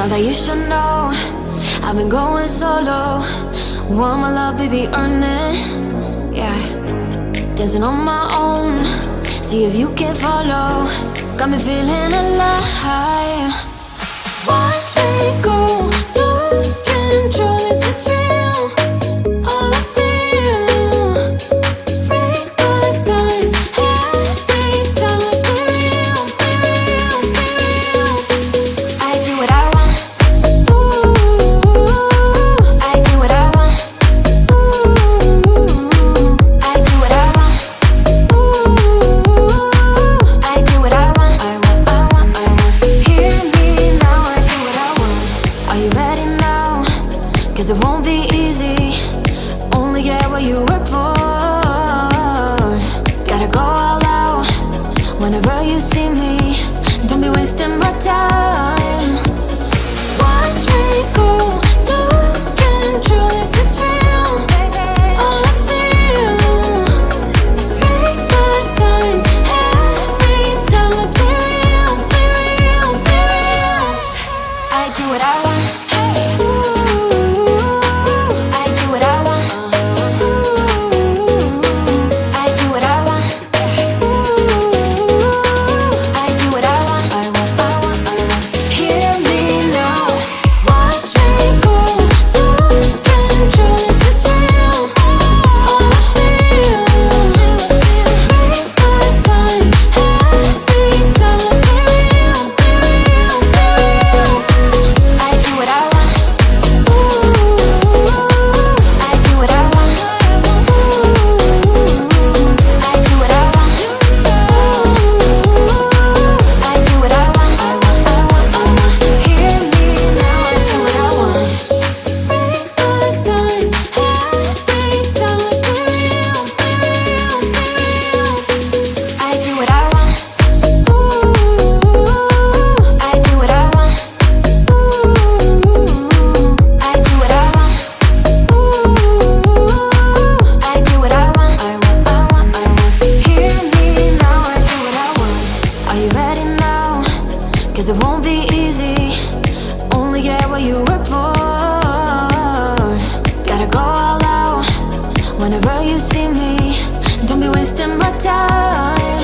Thought that you should know I've been going solo. Want my love, baby, earn it. Yeah, dancing on my own. See if you can follow. Got me feeling alive. Watch me go, lose control. Is this real? All I feel. Freak my signs. Every time let's be real, be real, be real. I do what I want. Ooh, I do what I want. Ooh, I do what I want. Ooh, I do what I want. I want, I want, I want. Hear me now, I do what I want. Are you ready now? 'Cause it won't be easy. Only get what you work for. Gotta go all out whenever you see me. Don't be wasting my time. Watch me go, lose control. Is this real? All I feel. Freak my signs. Every time let's be real, be real, be real. I do what I want. Ooh, I do what I want. Ooh, I do what I want. Ooh, I do what I want. I want, I want, I want. Hear me now. Watch me go, lose control. Is this real? All I feel. Freak my signs. Every time let's be real, be real, be real. I do what I want. Ooh, I do what I want. Ooh, I do what I want. Ooh, I do what I want. I want, I want, I want. Hear me now, I do what I want. Freak my signs. Every time let's be real, be real, be real. I do what I want. Ooh, I do what I want. Ooh, I do what I want. Ooh, I do what I want. I want, I want, I want. Hear me now, I do what I want. Are you ready now? 'Cause it won't be easy. Only get what you work for. Gotta go all out whenever you see me. Don't be wasting my time.